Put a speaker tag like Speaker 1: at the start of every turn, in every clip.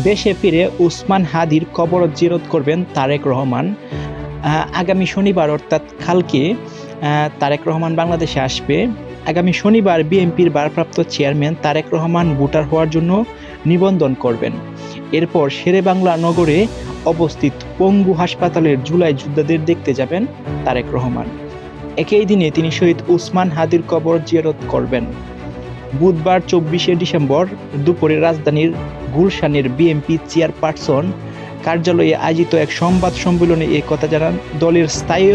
Speaker 1: দেশে ফিরে উসমান হাদির কবর জিয়ারত করবেন তারেক রহমান। আগামী শনিবার অর্থাৎ কালকে তারেক রহমান বাংলাদেশে আসবে। আগামী শনিবার বিএনপির ভারপ্রাপ্ত চেয়ারম্যান তারেক রহমান ভোটার হওয়ার জন্য নিবন্ধন করবেন। এরপর শেরেবাংলা নগরে অবস্থিত পঙ্গু হাসপাতালের জুলাই যোদ্ধাদের দেখতে যাবেন তারেক রহমান। একই দিনে তিনি শহীদ উসমান হাদির কবর জিয়ারত করবেন। বুধবার 24শে ডিসেম্বর দুপুরে রাজধানীর গুলশানের বিএনপি চেয়ারপারসন কার্যালয়ে আয়োজিত এক সংবাদ সম্মেলনে এই কথা জানান দলের স্থায়ী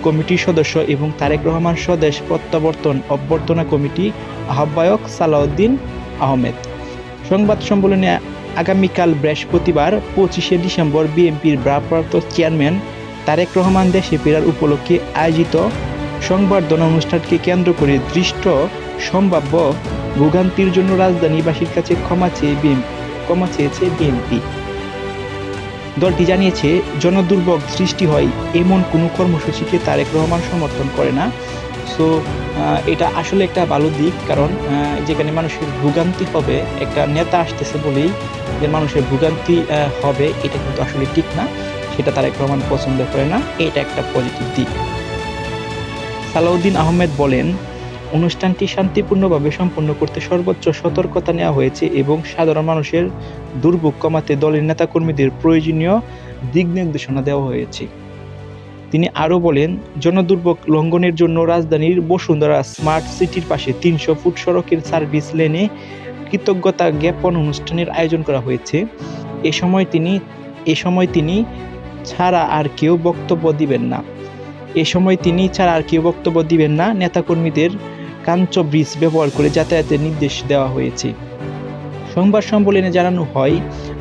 Speaker 1: কমিটির সদস্য এবং তারেক রহমান স্বদেশ প্রত্যাবর্তন অভ্যর্থনা কমিটি আহ্বায়ক সালাউদ্দিন আহমেদ। সংবাদ সম্মেলনে আগামীকাল বৃহস্পতিবার 25শে ডিসেম্বর বিএনপির ভারপ্রাপ্ত চেয়ারম্যান তারেক রহমান দেশে ফেরার উপলক্ষে আয়োজিত সংবর্ধনা অনুষ্ঠানকে কেন্দ্র করে দৃষ্ট সম্ভাব্য ভোগান্তির জন্য রাজধানীবাসীর কাছে ক্ষমা চেয়েছে বিএনপি। দলটি জানিয়েছে, জনদুর্ভোগ সৃষ্টি হয় এমন কোনো কর্মসূচিকে তারেক রহমান সমর্থন করে না। সো এটা আসলে একটা ভালো দিক, কারণ যেখানে মানুষের ভোগান্তি হবে, একটা নেতা আসতেছে বলেই যে মানুষের ভোগান্তি হবে, এটা কিন্তু আসলে ঠিক না। সেটা তারেক রহমান পছন্দ করে না, এটা একটা পজিটিভ দিক। সালাউদ্দিন আহমেদ বলেন, অনুষ্ঠানটি শান্তিপূর্ণভাবে সম্পন্ন করতে সর্বোচ্চ সতর্কতা নেওয়া হয়েছে এবং সাধারণ মানুষের দুর্ভোগ কমাতে দলের নেতাকর্মীদের প্রয়োজনীয় দিক নির্দেশনা দেওয়া হয়েছে। তিনি আরও বলেন, জনদুর্ভোগ লঙ্ঘনের জন্য রাজধানীর বসুন্ধরা স্মার্ট সিটির পাশে 300 ফুট সড়কের সার্ভিস লেনে কৃতজ্ঞতা জ্ঞাপন অনুষ্ঠানের আয়োজন করা হয়েছে। এ সময় তিনি ছাড়া আর কেউ বক্তব্য দিবেন না। নেতাকর্মীদের কাঞ্চ ব্রিজ ব্যবহার করে যাতায়াতের নির্দেশ দেওয়া হয়েছে। সংবাদ সম্মেলনে জানানো হয়,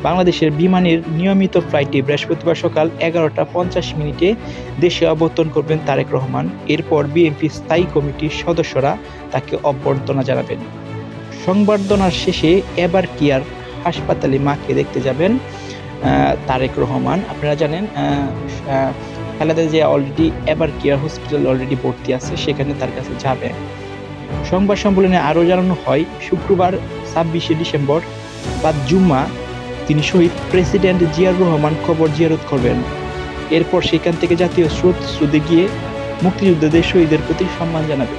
Speaker 1: বাংলাদেশের বিমানের নিয়মিত ফ্লাইটে বৃহস্পতিবার সকাল 11টা 50 দেশে অবতরণ করবেন তারেক রহমান। এরপর বিএনপি স্থায়ী কমিটির সদস্যরা তাকে অভ্যর্থনা জানাবেন। সংবর্ধনার শেষে এবার কেয়ার হাসপাতালে মাকে দেখতে যাবেন তারেক রহমান। আপনারা জানেন, খালেদা জিয়া অলরেডি এবার কেয়ার হসপিটাল অলরেডি ভর্তি আছে, সেখানে তার কাছে যাবে। সংবাদ সম্মেলনে আরও জানানো হয়, শুক্রবার 26শে ডিসেম্বর বাদ জুম্মা তিনি শহীদ প্রেসিডেন্ট জিয়াউর রহমান কবর জিয়ারত করবেন। এরপর সেখান থেকে জাতীয় স্রোতে গিয়ে মুক্তিযোদ্ধাদের শহীদের প্রতি সম্মান জানাবে।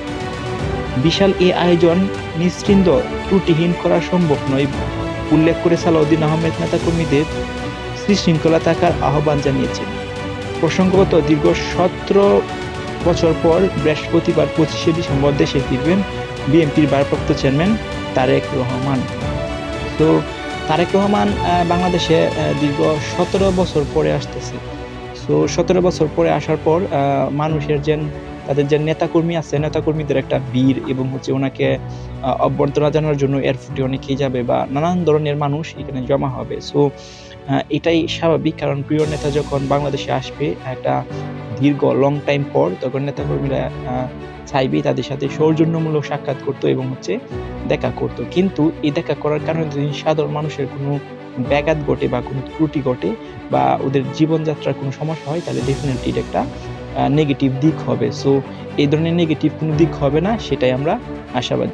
Speaker 1: বিশাল এই আয়োজন নিশ্চিন্ত ত্রুটিহীন করা সম্ভব নয় উল্লেখ করে সালাউদ্দিন আহমেদ নেতাকর্মীদের শৃঙ্খলা থাকার আহ্বান জানিয়েছেন। প্রসঙ্গত, দীর্ঘ 17 বছর পর বৃহস্পতিবার 25শে ডিসেম্বর দেশে ফিরবেন বিএনপির ভারপ্রাপ্ত চেয়ারম্যান তারেক রহমান। তো তারেক রহমান বাংলাদেশে দীর্ঘ 17 বছর পরে আসতেছে। সো 17 বছর পরে আসার পর মানুষের তাদের যে নেতাকর্মী আছে, নেতাকর্মীদের একটা ভিড় এবং ওনাকে অভ্যর্থনা জানানোর জন্য এয়ারপোর্টে অনেকেই যাবে বা নানান ধরনের মানুষ এখানে জমা হবে। সো এটাই স্বাভাবিক, কারণ প্রিয় নেতা যখন বাংলাদেশে আসবে একটা দীর্ঘ লং টাইম পর, তখন নেতাকর্মীরা চাইবেই তাদের সাথে সৌজন্যমূলক সাক্ষাৎ করতো এবং দেখা করতো। কিন্তু এই দেখা করার কারণে যদি সাধারণ মানুষের কোনো ব্যাঘাত ঘটে বা কোনো ত্রুটি ঘটে বা ওদের জীবনযাত্রার কোনো সমস্যা হয়, তাহলে ডেফিনেটলি এটা একটা নেগেটিভ দিক হবে। সো এই ধরনের নেগেটিভ কোনো দিক হবে না, সেটাই আমরা আশাবাদী।